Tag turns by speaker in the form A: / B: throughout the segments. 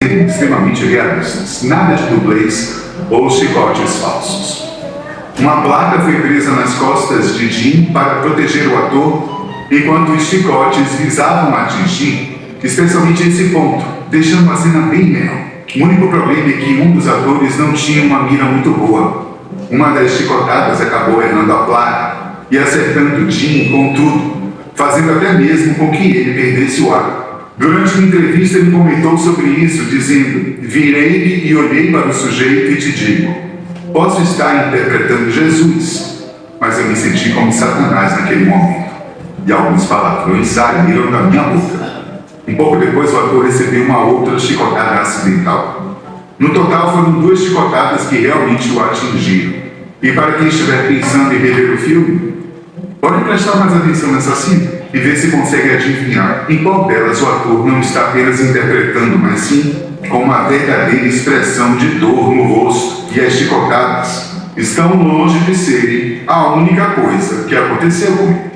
A: extremamente realistas, nada de dublês ou chicotes falsos. Uma placa foi presa nas costas de Jim para proteger o ator, enquanto os chicotes visavam atingir especialmente esse ponto, deixando a cena bem mel. O único problema é que um dos atores não tinha uma mira muito boa. Uma das chicotadas acabou errando a placa e acertando Jim com tudo, fazendo até mesmo com que ele perdesse o ar. Durante uma entrevista ele comentou sobre isso, dizendo: "Virei-me e olhei para o sujeito e te digo, posso estar interpretando Jesus, mas eu me senti como Satanás naquele momento. E alguns palavrões saíram da minha boca." Um pouco depois o ator recebeu uma outra chicotada acidental. No total foram 2 chicotadas que realmente o atingiram. E para quem estiver pensando em rever o filme, pode prestar mais atenção nessa cena e ver se consegue adivinhar em qual delas o ator não está apenas interpretando, mas sim com uma verdadeira expressão de dor no rosto. E as chicotadas estão longe de serem a única coisa que aconteceu com ele.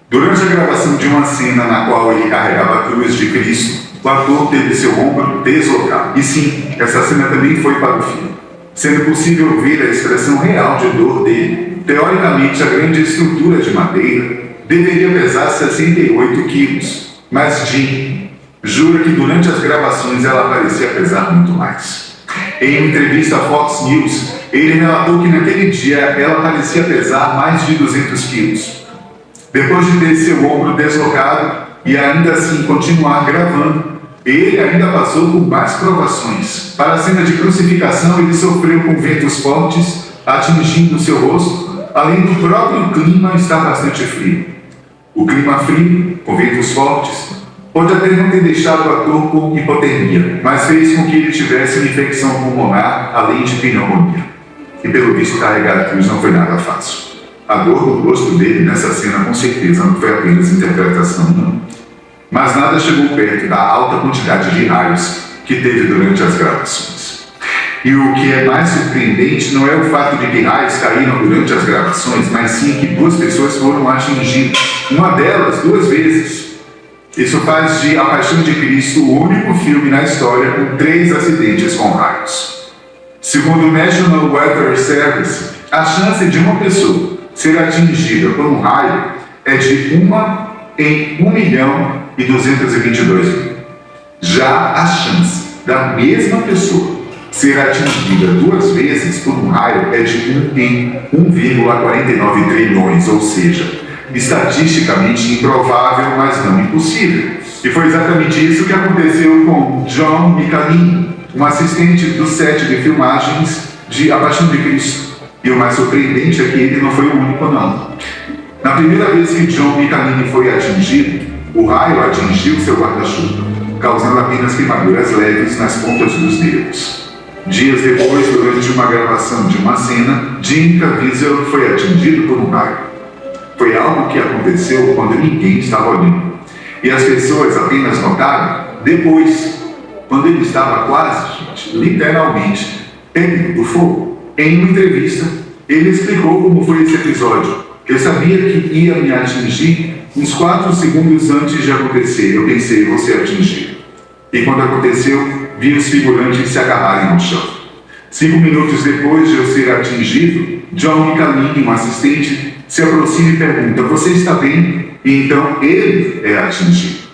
A: Durante a gravação de uma cena na qual ele carregava a cruz de Cristo, o ator teve seu ombro deslocado. E sim, essa cena também foi para o filme, sendo possível ver a expressão real de dor dele. Teoricamente, a grande estrutura de madeira deveria pesar 68 quilos, mas Jim jura que durante as gravações ela parecia pesar muito mais. Em uma entrevista à Fox News, ele relatou que naquele dia ela parecia pesar mais de 200 quilos. Depois de ter seu ombro deslocado e ainda assim continuar gravando, ele ainda passou por mais provações. Para a cena de crucificação, ele sofreu com ventos fortes atingindo seu rosto, além do próprio clima estar bastante frio. O clima frio, com ventos fortes, pode até não ter deixado o ator com hipotermia, mas fez com que ele tivesse uma infecção pulmonar, além de pneumonia. E pelo visto carregar a cruz não foi nada fácil. A dor no rosto dele nessa cena com certeza não foi apenas interpretação, não. Mas nada chegou perto da alta quantidade de raios que teve durante as gravações. E o que é mais surpreendente não é o fato de que raios caíram durante as gravações, mas sim que 2 pessoas foram atingidas, uma delas 2 vezes. Isso faz de A Paixão de Cristo o único filme na história com 3 acidentes com raios. Segundo o National Weather Service, a chance de uma pessoa ser atingida por um raio é de 1 em 1.222.000. Já a chance da mesma pessoa ser atingida 2 vezes por um raio é de 1 em 1,49 trilhões, ou seja, estatisticamente improvável, mas não impossível. E foi exatamente isso que aconteceu com John Michalini, um assistente do set de filmagens de A Paixão de Cristo. E o mais surpreendente é que ele não foi o único, não. Na primeira vez que John Michalini foi atingido, o raio atingiu seu guarda-chuva, causando apenas queimaduras leves nas pontas dos dedos. Dias depois, durante uma gravação de uma cena, Jim Caviezel foi atingido por um raio. Foi algo que aconteceu quando ninguém estava olhando. E as pessoas apenas notaram depois, quando ele estava quase, literalmente, pegando fogo. Em uma entrevista, ele explicou como foi esse episódio. Eu sabia que ia me atingir uns 4 segundos antes de acontecer. Eu pensei, vou ser atingido. E quando aconteceu, vi os figurantes se agarrarem ao chão. 5 minutos depois de eu ser atingido, John Michalini, um assistente, se aproxima e pergunta, você está bem? E então ele é atingido.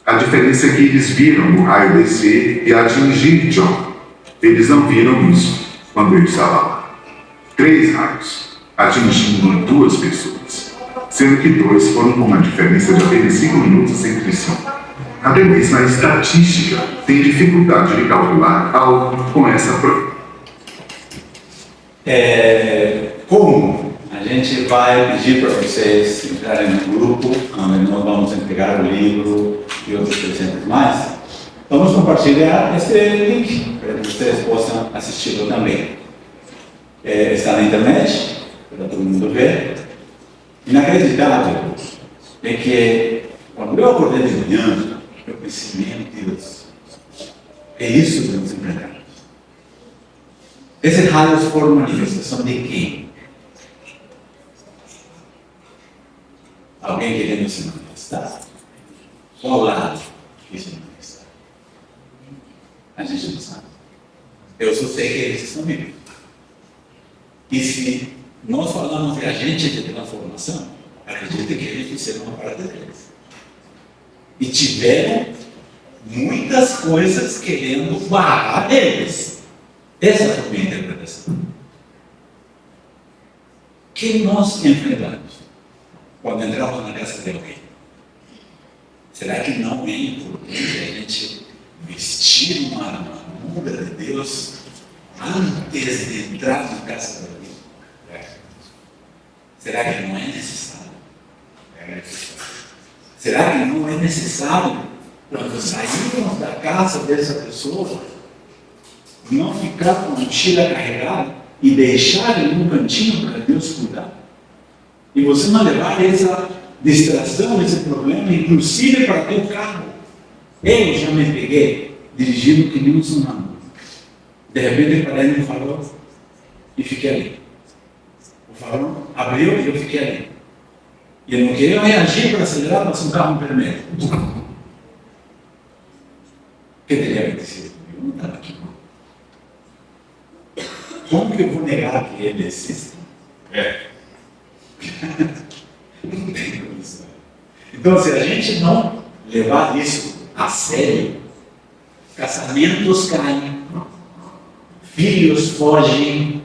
A: A diferença é que eles viram o raio descer e atingir John. Eles não viram isso quando ele estava lá. 3 raios, atingindo 2 pessoas, sendo que 2 foram com uma diferença de apenas 5 minutos entre si. Até mesmo a estatística tem dificuldade de calcular algo com essa
B: Como a gente vai pedir para vocês entrarem no grupo, onde nós vamos entregar o livro e outros presentes mais, vamos compartilhar esse link para que vocês possam assisti-lo também. Está na internet, para todo mundo ver. Inacreditável é que, quando eu acordei de manhã, eu pensei, meu Deus, é isso que nos enfrentamos. Esses raios foram manifestação de quem? Alguém querendo se manifestar? Qual lado que se manifestar? A gente não sabe. Eu só sei que eles estão vivos. E se nós falamos de agente de transformação, acredite que eles fizeram uma parte deles. E tiveram muitas coisas querendo barrar eles. Essa foi a minha interpretação. Que nós enfrentamos quando entramos na casa de alguém? Será que não é importante a gente vestir uma armadura de Deus antes de entrar na casa de alguém? Será que não é necessário? É necessário. Será que não é necessário, quando sairmos da casa dessa pessoa, não ficar com a mochila carregada e deixar ele num cantinho para Deus cuidar? E você não levar essa distração, esse problema, inclusive para ter o carro. Eu já me peguei dirigindo que nem um tsunami. De repente eu parei no farol e fiquei ali. O farol abriu e eu fiquei ali. E eu não queria reagir para acelerar, mas um carro vermelho. O que teria acontecido? Eu não estava aqui. Como que eu vou negar que ele existe? Não tem condição. Então, se a gente não levar isso a sério, casamentos caem, filhos fogem,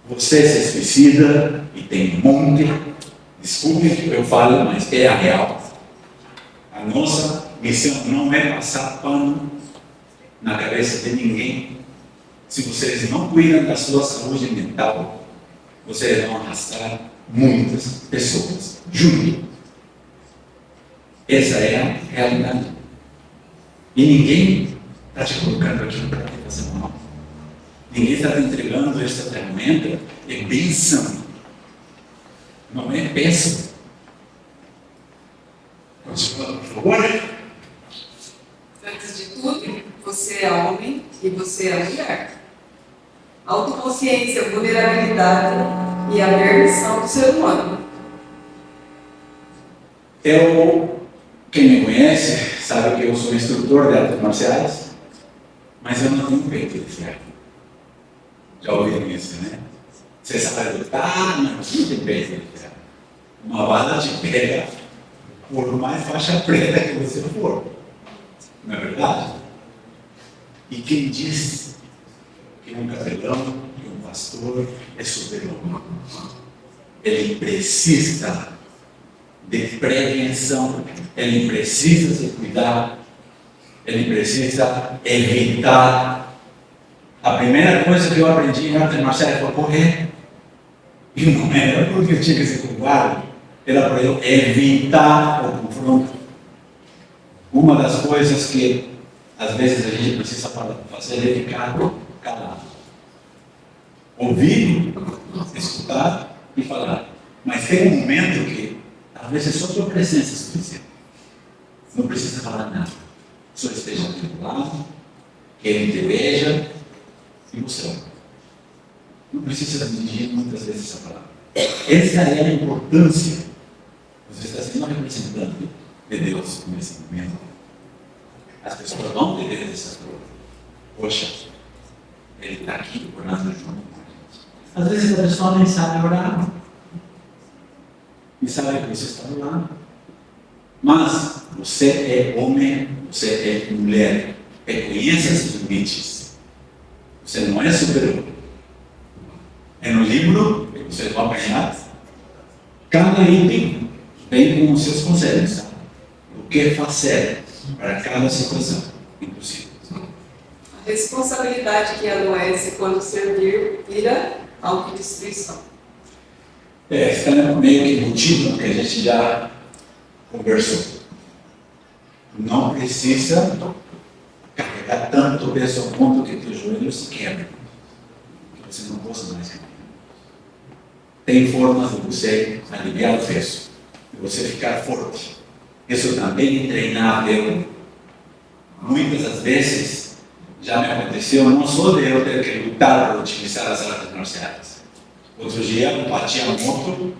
B: você se suicida e tem um monte. Desculpe que eu falo, mas é a real. A nossa missão não é passar pano na cabeça de ninguém. Se vocês não cuidam da sua saúde mental, vocês vão arrastar muitas pessoas junto. Essa é a realidade. E ninguém está te colocando aqui para te fazer mal. Ninguém está te entregando essa ferramenta. É bênção. Não é bênção. Continua, por favor.
C: Antes de tudo, você é homem e você é mulher. Autoconsciência, vulnerabilidade e a permissão do ser humano.
B: Quem me conhece sabe que eu sou instrutor de artes marciais, mas eu não tenho peito de ferro. Já ouviram isso, né? Você sabe lutar, mas não tem peito de ferro. Uma bala te pega por mais faixa preta que você for. Não é verdade? E quem diz que um capelão e um pastor é super-homem? Ele precisa de prevenção, ele precisa se cuidar, ele precisa evitar. A primeira coisa que eu aprendi em artes marciais foi correr. E não era porque eu tinha que ser covarde, era para eu evitar o confronto. Uma das coisas que às vezes a gente precisa fazer é ficar calado. Ouvir, escutar e falar. Mas tem um momento que às vezes só sua presença é suficiente. Não precisa falar nada. Só esteja do lado, que ele te veja e você ouve. Não precisa dirigir muitas vezes essa palavra. Essa é a importância. Você está sendo representante de Deus nesse momento. As pessoas vão ter essa coisa. Poxa, ele está aqui orando junto com a gente. Às vezes a pessoa nem sabe orar. E sabe que você está do lado. Mas você é homem, você é mulher. Reconheça seus limites. Você não é superior. É no livro que vocês vão apanhar. Cada item vem com os seus conselhos. Tá? O que fazer para cada situação, inclusive.
C: A responsabilidade que adoece quando servir vira autodestruição.
B: Está meio que embutido no que a gente já conversou. Não precisa carregar tanto peso ao ponto que teu joelho se quebra. Que você não possa mais caminhar. Tem formas de você aliviar o peso. De você ficar forte. Isso também é treinável. Muitas das vezes já me aconteceu, não só de eu ter que lutar para utilizar as artes marciais. Outro dia eu bati a moto,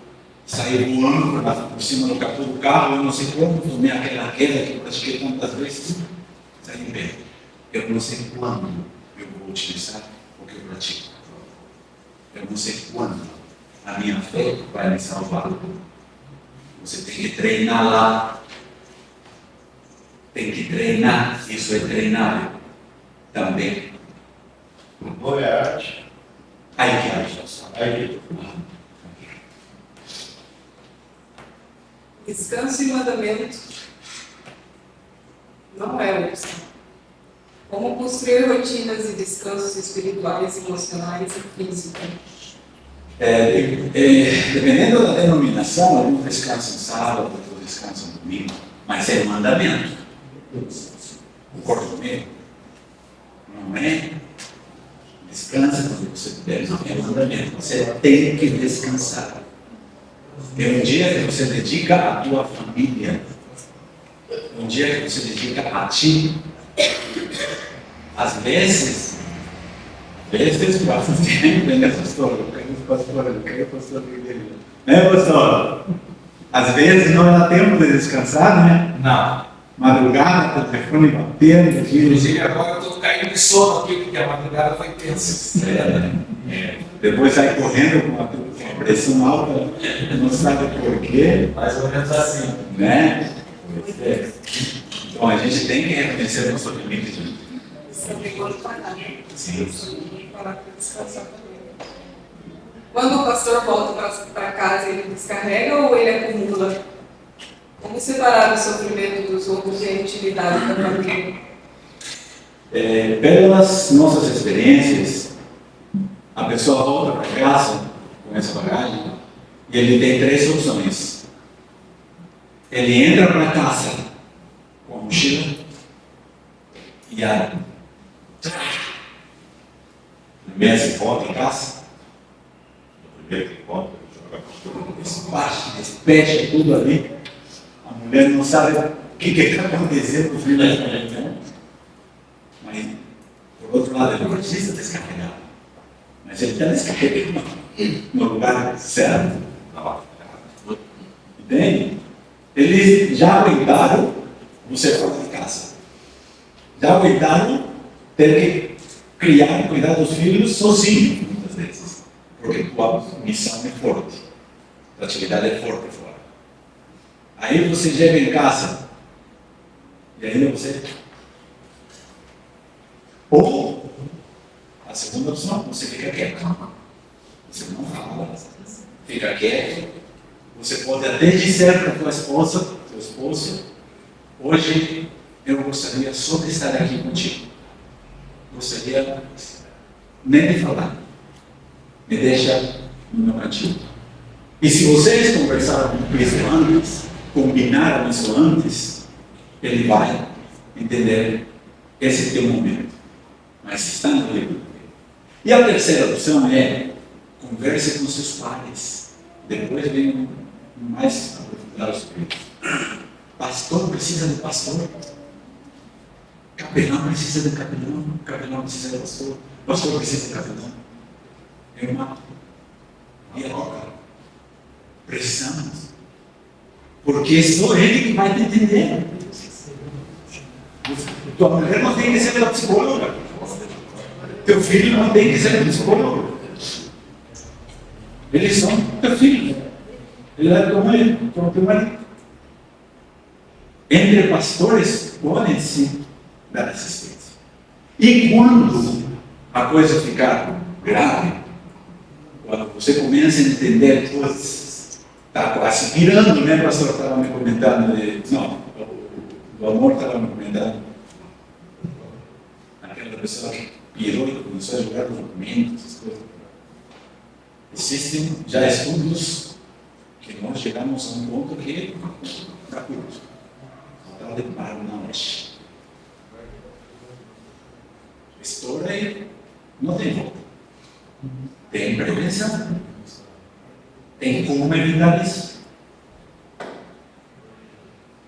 B: saí voando por cima do capô do carro, eu não sei como, tomei aquela queda que eu pratiquei tantas vezes, saí em pé. Eu não sei quando eu vou utilizar o que eu pratico. Eu não sei quando a minha fé vai me salvar. Você tem que treinar lá. Tem que treinar. Isso é treinável também.
D: Amor é arte.
B: Aí que arte.
D: Aí
C: Descanso e mandamento não é opção. Como construir rotinas de descansos espirituais, emocionais e físicos?
B: Dependendo da denominação, alguns descansam sábado, outros descansam domingo, mas é mandamento. Concorda comigo? Não é? Descansa quando você puder, não é mandamento. Você tem que descansar. Tem um dia que você dedica à tua família. Um dia que você dedica a ti. Às vezes, pastor, né, pastor? Às vezes não dá tempo de descansar, né?
D: Não.
B: Madrugada, o telefone batendo,
D: Inclusive agora eu estou caindo de sono aqui, porque a madrugada foi tensa.
B: Depois sai correndo com a pressão alta, não sabe por quê,
D: Mais ou menos assim.
B: né? Então a gente tem que reconhecer o nosso limite.
C: Você tem quando parar, né?
B: Sim.
C: Parar para descansar também. Quando o pastor volta para casa, ele descarrega ou ele acumula? Como separar o sofrimento dos outros e a intimidade da família?
B: Pelas nossas experiências, a pessoa volta para casa com essa bagagem e ele tem três opções. Ele entra para casa com a mochila e a primeira se volta em casa, primeiro que volta, despacha, despecha tudo ali. A mulher não sabe o que está acontecendo com o filho dela. Mas, por outro lado, ele não precisa descarregar. Mas ele está descarregando no lugar certo. Entende? Eles já aguentaram você fora de casa. Já aguentaram ter que criar e cuidar dos filhos sozinho, muitas vezes. Porque tua missão é forte. A atividade é forte fora. Aí você chega em casa e ainda você... Ou, a segunda opção, você fica quieto. Você não fala, fica quieto. Você pode até dizer para tua esposa, teu esposo, hoje eu gostaria só de estar aqui contigo. Gostaria nem de falar. Me deixa no meu cantinho. E se vocês conversaram isso antes, combinaram isso antes, ele vai entender esse teu momento. Mas está no livro. E a terceira opção é converse com seus pais. Depois vem mais aprofundar os espíritos. Pastor precisa de pastor. Capelão precisa de capelão. Capelão precisa de pastor. Pastor precisa de capelão. Irmão, e agora? Precisamos. Porque só ele que vai te entender. Tua mulher não tem que ser a psicóloga. Teu filho não tem que ser psicólogo. Eles são teu filho. Ele é teu marido. Entre pastores podem sim dar assistência. E quando a coisa ficar grave, quando você começa a entender coisas, está quase virando, né? O pastor estava me comentando, o amor estava me comentando. Aquela pessoa que pirou e começou a jogar documentos, essas coisas. Existem já estudos que nós chegamos a um ponto que está curto. O tal de burnout. Estoura e não tem volta. Tem prevenção. Tem como evitar isso.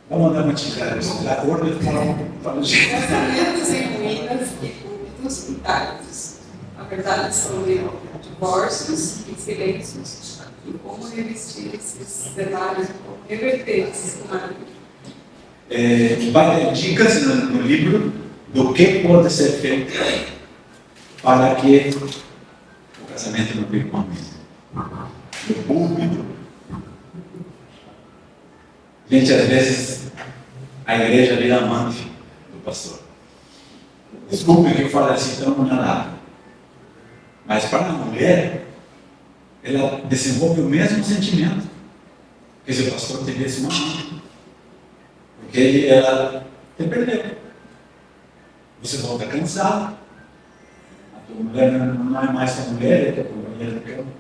B: Vamos dar uma tirada de acordo e falar
C: Casamentos em ruínas e cúbitos pintados. Na verdade, são divórcios e silêncios. E como revestir esses cenários, reverter esses cenários.
B: Vai ter dicas no livro do que pode ser feito para que o casamento não fique uma mesa. Do púlpito. Gente, às vezes a igreja vira amante do pastor. Desculpe que eu falo assim, então não é nada. Mas para a mulher, ela desenvolve o mesmo sentimento que se o pastor tivesse uma amante. Porque ela te perdeu. Você volta cansado. A tua mulher não é mais tua mulher, é tua companheira de cama.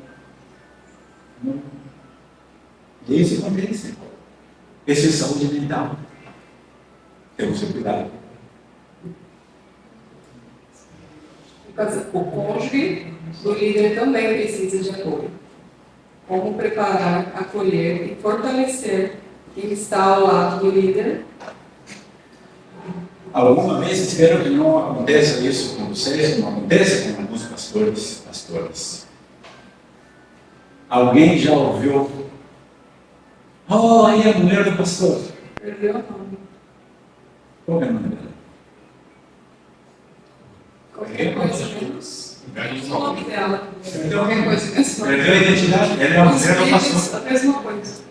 B: E isso acontece. Isso é saúde mental. Temos que cuidar.
C: O cônjuge do líder também precisa de apoio. Como preparar, acolher e fortalecer quem está ao lado do líder.
B: Alguma vez espero que não aconteça isso com vocês, como acontece com alguns pastoras. Alguém já ouviu? Oh, aí a mulher do pastor.
C: Perdeu o nome.
B: Qual é o nome dela?
C: Qualquer coisa menos. O nome dela.
B: Perdeu
C: Qualquer coisa menos.
B: a identidade. Ela é a mulher do pastor.
C: A mesma coisa.